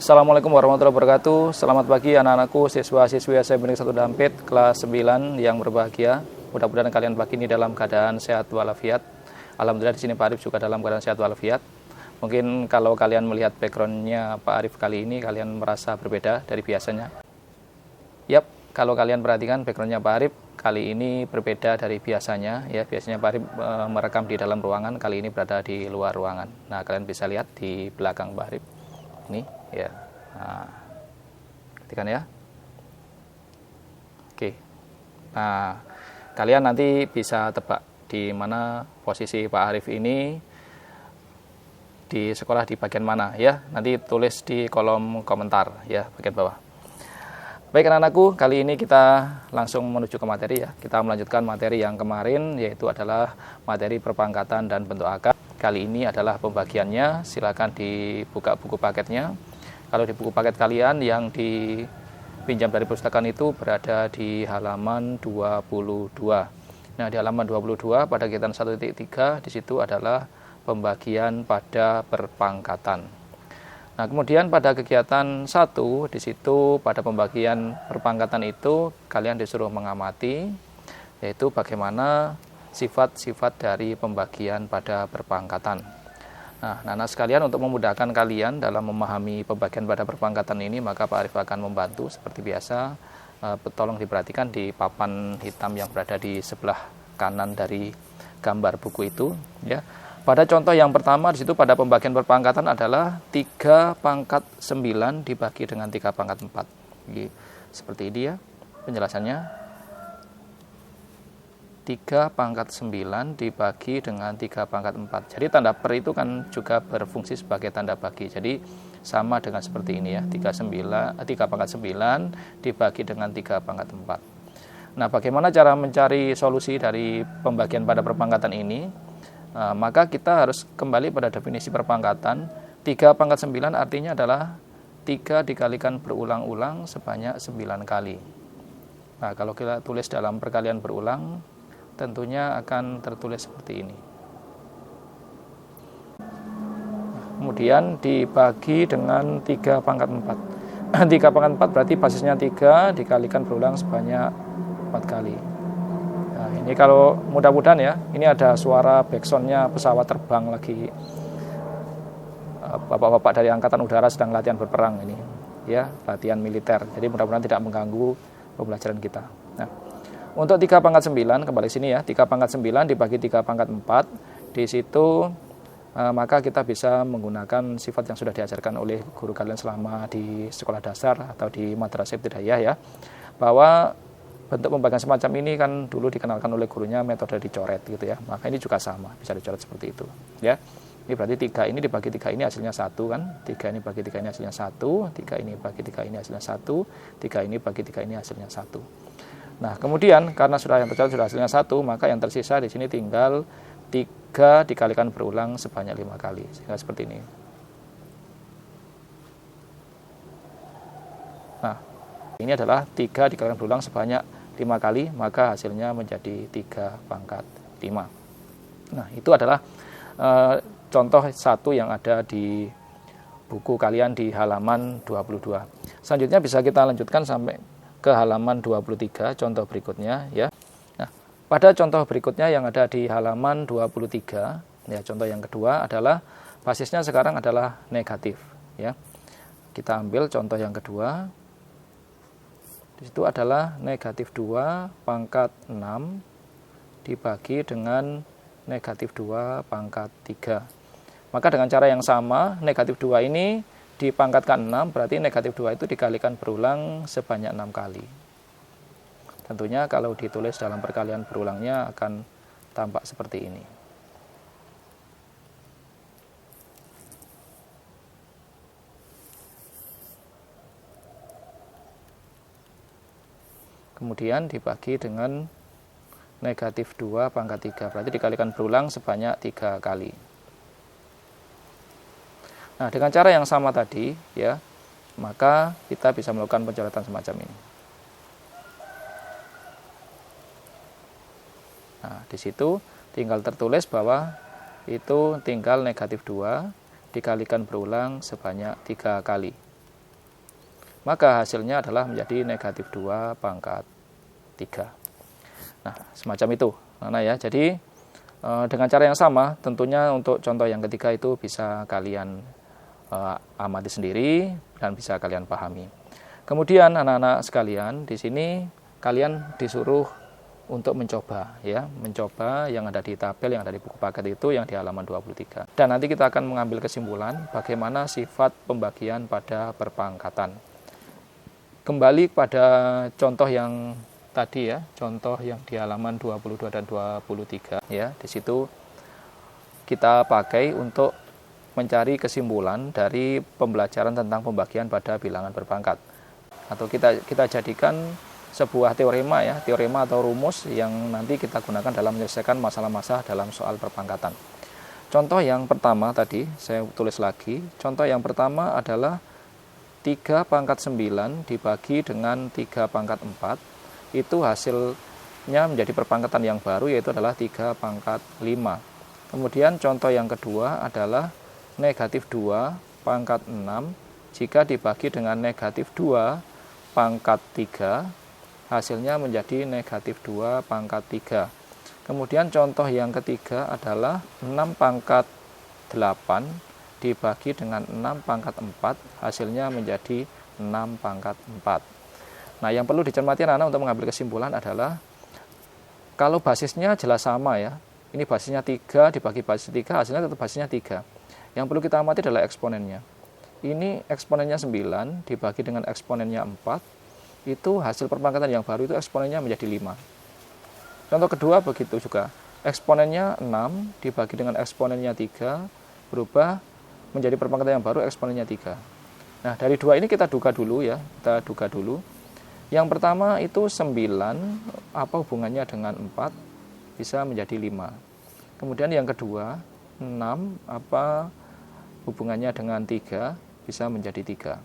Assalamualaikum warahmatullahi wabarakatuh. Selamat pagi anak-anakku, siswa-siswi SMP 1 Dampit kelas 9 yang berbahagia. Mudah-mudahan kalian pagi ini dalam keadaan sehat walafiat. Alhamdulillah di sini Pak Arif juga dalam keadaan sehat walafiat. Mungkin kalau kalian melihat backgroundnya Pak Arif kali ini, kalian merasa berbeda dari biasanya. Yap, kalau kalian perhatikan backgroundnya Pak Arif kali ini berbeda dari biasanya. Ya, biasanya Pak Arif merekam di dalam ruangan, kali ini berada di luar ruangan. Nah, kalian bisa lihat di belakang Pak Arif. Ini ya, nah, perhatikan ya. Oke, nah kalian nanti bisa tebak di mana posisi Pak Arif ini di sekolah di bagian mana ya. Nanti tulis di kolom komentar ya, bagian bawah. Baik anak-anakku, kali ini kita langsung menuju ke materi ya. Kita melanjutkan materi yang kemarin, yaitu adalah materi perpangkatan dan bentuk akar. Kali ini adalah pembagiannya, silakan dibuka buku paketnya. Kalau di buku paket kalian yang dipinjam dari perpustakaan itu berada di halaman 22. Nah, di halaman 22 pada kegiatan 1.3 di situ adalah pembagian pada perpangkatan. Nah, kemudian pada kegiatan 1 di situ pada pembagian perpangkatan itu kalian disuruh mengamati yaitu bagaimana sifat-sifat dari pembagian pada perpangkatan. Nah, anak-anak sekalian, untuk memudahkan kalian dalam memahami pembagian pada perpangkatan ini, maka Pak Arif akan membantu seperti biasa. Tolong diperhatikan di papan hitam yang berada di sebelah kanan dari gambar buku itu. Ya. Pada contoh yang pertama di situ pada pembagian perpangkatan adalah 3 pangkat 9 dibagi dengan 3 pangkat 4. Jadi, seperti ini ya penjelasannya. 3 pangkat 9 dibagi dengan 3 pangkat 4. Jadi tanda per itu kan juga berfungsi sebagai tanda bagi. Jadi sama dengan seperti ini ya. 3 pangkat 9 dibagi dengan 3 pangkat 4. Nah, bagaimana cara mencari solusi dari pembagian pada perpangkatan ini? Maka kita harus kembali pada definisi perpangkatan. 3 pangkat 9 artinya adalah 3 dikalikan berulang-ulang sebanyak 9 kali. Nah, kalau kita tulis dalam perkalian berulang, tentunya akan tertulis seperti ini. Kemudian dibagi dengan 3 pangkat 4. 3 pangkat 4 berarti basisnya 3 dikalikan berulang sebanyak 4 kali. Nah, ini kalau mudah-mudahan ya, ini ada suara backsoundnya pesawat terbang lagi. Bapak-bapak dari Angkatan Udara sedang latihan berperang ini. Ya, latihan militer. Jadi mudah-mudahan tidak mengganggu pembelajaran kita. Nah, untuk 3 pangkat 9, kembali sini ya, 3 pangkat 9 dibagi 3 pangkat 4, di situ maka kita bisa menggunakan sifat yang sudah diajarkan oleh guru kalian selama di sekolah dasar atau di madrasah ibtidaiyah ya, bahwa bentuk pembagian semacam ini kan dulu dikenalkan oleh gurunya metode dicoret gitu ya, maka ini juga sama, bisa dicoret seperti itu ya. Ini berarti 3 ini dibagi 3 ini hasilnya 1 kan, 3 ini bagi 3 ini hasilnya 1, 3 ini bagi 3 ini hasilnya 1, 3 ini bagi 3 ini hasilnya 1. Nah, kemudian karena sudah yang tercatat sudah hasilnya 1, maka yang tersisa di sini tinggal 3 dikalikan berulang sebanyak 5 kali. Sehingga seperti ini. Nah, ini adalah 3 dikalikan berulang sebanyak 5 kali, maka hasilnya menjadi 3 pangkat 5. Nah, itu adalah contoh 1 yang ada di buku kalian di halaman 22. Selanjutnya bisa kita lanjutkan sampai ke halaman 23, contoh berikutnya ya. Nah, pada contoh berikutnya yang ada di halaman 23, ya, contoh yang kedua adalah basisnya sekarang adalah negatif ya. Kita ambil contoh yang kedua. Di situ adalah negatif 2 pangkat 6 dibagi dengan negatif 2 pangkat 3. Maka dengan cara yang sama, negatif 2 ini dipangkatkan 6, berarti negatif 2 itu dikalikan berulang sebanyak 6 kali. Tentunya kalau ditulis dalam perkalian berulangnya akan tampak seperti ini. Kemudian dibagi dengan negatif 2 pangkat 3, berarti dikalikan berulang sebanyak 3 kali. Nah, dengan cara yang sama tadi ya, maka kita bisa melakukan pencoretan semacam ini. Nah, di situ tinggal tertulis bahwa itu tinggal negatif 2 dikalikan berulang sebanyak 3 kali. maka hasilnya adalah menjadi negatif 2 pangkat 3. Nah, semacam itu. Nah, ya, jadi dengan cara yang sama, tentunya untuk contoh yang ketiga itu bisa kalian amati sendiri dan bisa kalian pahami. Kemudian anak-anak sekalian, di sini kalian disuruh untuk mencoba yang ada di tabel yang ada di buku paket itu yang di halaman 23. Dan nanti kita akan mengambil kesimpulan bagaimana sifat pembagian pada perpangkatan. Kembali pada contoh yang tadi ya, contoh yang di halaman 22 dan 23 ya. Di situ kita pakai untuk mencari kesimpulan dari pembelajaran tentang pembagian pada bilangan berpangkat. Atau kita jadikan sebuah teorema ya, teorema atau rumus yang nanti kita gunakan dalam menyelesaikan masalah-masalah dalam soal perpangkatan. Contoh yang pertama tadi saya tulis lagi. Contoh yang pertama adalah 3 pangkat 9 dibagi dengan 3 pangkat 4. Itu hasilnya menjadi perpangkatan yang baru, yaitu adalah 3 pangkat 5. Kemudian contoh yang kedua adalah negatif 2 pangkat 6 jika dibagi dengan negatif 2 pangkat 3, hasilnya menjadi negatif 2 pangkat 3. Kemudian contoh yang ketiga adalah 6 pangkat 8 dibagi dengan 6 pangkat 4, hasilnya menjadi 6 pangkat 4. Nah, yang perlu dicermati anak-anak untuk mengambil kesimpulan adalah kalau basisnya jelas sama ya. Ini basisnya 3 dibagi basis 3, hasilnya tetap basisnya 3. Yang perlu kita amati adalah eksponennya. Ini eksponennya 9 dibagi dengan eksponennya 4. Itu hasil perpangkatan yang baru itu eksponennya menjadi 5. Contoh kedua begitu juga. Eksponennya 6 dibagi dengan eksponennya 3 berubah menjadi perpangkatan yang baru eksponennya 3. Nah, dari dua ini kita duga dulu ya. Kita duga dulu. Yang pertama itu 9, apa hubungannya dengan 4, bisa menjadi 5. Kemudian yang kedua, 6, apa hubungannya dengan 3, bisa menjadi 3.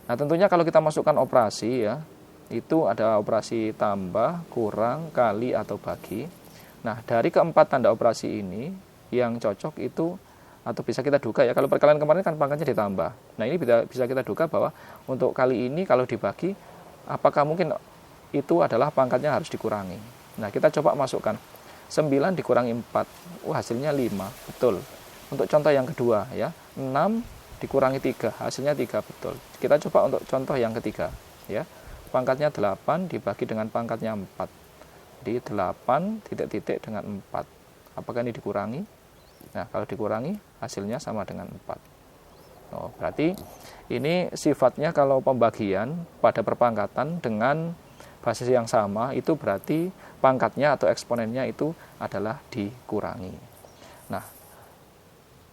Nah, tentunya kalau kita masukkan operasi ya, itu ada operasi tambah, kurang, kali, atau bagi. Nah, dari keempat tanda operasi ini, yang cocok itu, atau bisa kita duga ya, kalau perkalian kemarin kan pangkatnya ditambah. Nah, ini bisa kita duga bahwa untuk kali ini kalau dibagi, apakah mungkin itu adalah pangkatnya harus dikurangi. Nah, kita coba masukkan 9 dikurangi 4, hasilnya 5, betul. Untuk contoh yang kedua ya, 6 dikurangi 3, hasilnya 3, betul. Kita coba untuk contoh yang ketiga ya, pangkatnya 8 dibagi dengan pangkatnya 4. Jadi 8 titik-titik dengan 4. Apakah ini dikurangi? Nah, kalau dikurangi hasilnya sama dengan 4. Oh, berarti ini sifatnya kalau pembagian pada perpangkatan dengan basis yang sama itu berarti pangkatnya atau eksponennya itu adalah dikurangi. Nah,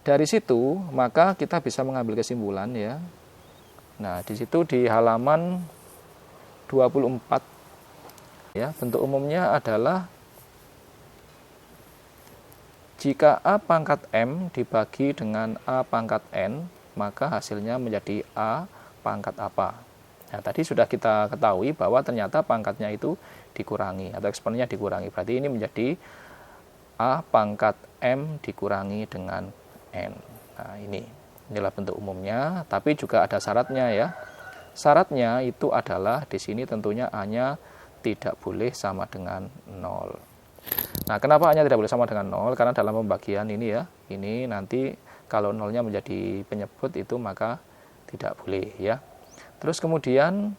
dari situ maka kita bisa mengambil kesimpulan ya. Nah, di situ di halaman 24 ya, bentuk umumnya adalah jika A pangkat M dibagi dengan A pangkat N, maka hasilnya menjadi A pangkat apa. Nah, tadi sudah kita ketahui bahwa ternyata pangkatnya itu dikurangi atau eksponennya dikurangi. Berarti ini menjadi A pangkat M dikurangi dengan N. Nah, inilah bentuk umumnya, tapi juga ada syaratnya ya. Syaratnya itu adalah di sini tentunya A-nya tidak boleh sama dengan 0. Nah, kenapa A-nya tidak boleh sama dengan 0? Karena dalam pembagian ini ya, ini nanti kalau 0-nya menjadi penyebut itu maka tidak boleh ya. Terus kemudian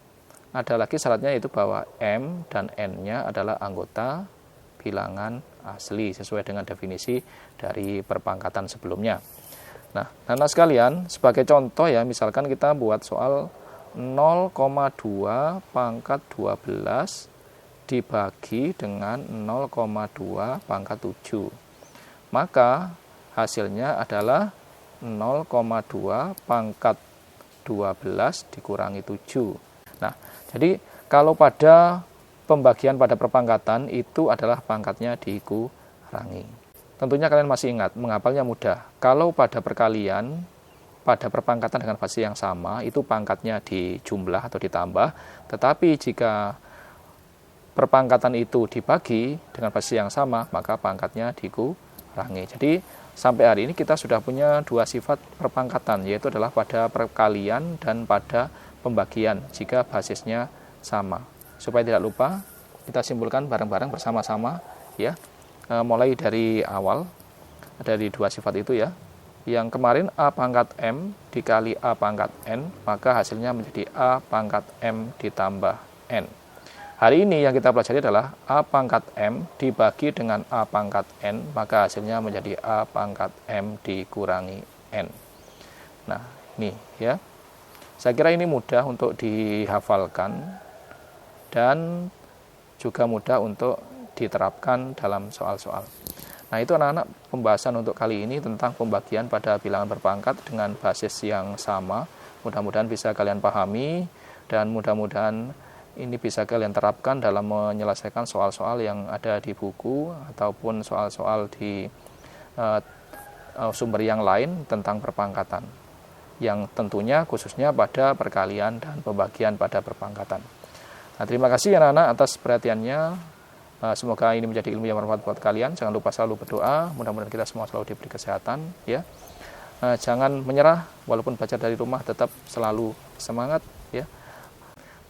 ada lagi syaratnya itu bahwa M dan N-nya adalah anggota bilangan asli sesuai dengan definisi dari perpangkatan sebelumnya. Nah, anak sekalian, sebagai contoh ya, misalkan kita buat soal 0,2 pangkat 12 dibagi dengan 0,2 pangkat 7. Maka hasilnya adalah 0,2 pangkat 12 dikurangi 7. Nah, jadi kalau pada pembagian pada perpangkatan itu adalah pangkatnya dikurangi. Tentunya kalian masih ingat, menghafalnya mudah. Kalau pada perkalian, pada perpangkatan dengan basis yang sama, itu pangkatnya dijumlah atau ditambah. Tetapi jika perpangkatan itu dibagi dengan basis yang sama, maka pangkatnya dikurangi. Jadi sampai hari ini kita sudah punya dua sifat perpangkatan, yaitu adalah pada perkalian dan pada pembagian jika basisnya sama. Supaya tidak lupa, kita simpulkan bareng-bareng bersama-sama ya. Mulai dari awal, dari dua sifat itu ya. Yang kemarin A pangkat M dikali A pangkat N, maka hasilnya menjadi A pangkat M ditambah N. Hari ini yang kita pelajari adalah A pangkat M dibagi dengan A pangkat N, maka hasilnya menjadi A pangkat M dikurangi N. Nah, ini ya. Saya kira ini mudah untuk dihafalkan dan juga mudah untuk diterapkan dalam soal-soal. Nah, itu anak-anak pembahasan untuk kali ini tentang pembagian pada bilangan berpangkat dengan basis yang sama. Mudah-mudahan bisa kalian pahami dan mudah-mudahan ini bisa kalian terapkan dalam menyelesaikan soal-soal yang ada di buku ataupun soal-soal di sumber yang lain tentang perpangkatan, yang tentunya khususnya pada perkalian dan pembagian pada perpangkatan. Nah, terima kasih anak-anak atas perhatiannya. Semoga ini menjadi ilmu yang bermanfaat buat kalian. Jangan lupa selalu berdoa. Mudah-mudahan kita semua selalu diberi kesehatan. Ya, jangan menyerah. Walaupun belajar dari rumah, tetap selalu semangat. Ya,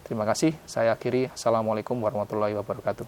terima kasih. Saya akhiri. Assalamualaikum warahmatullahi wabarakatuh.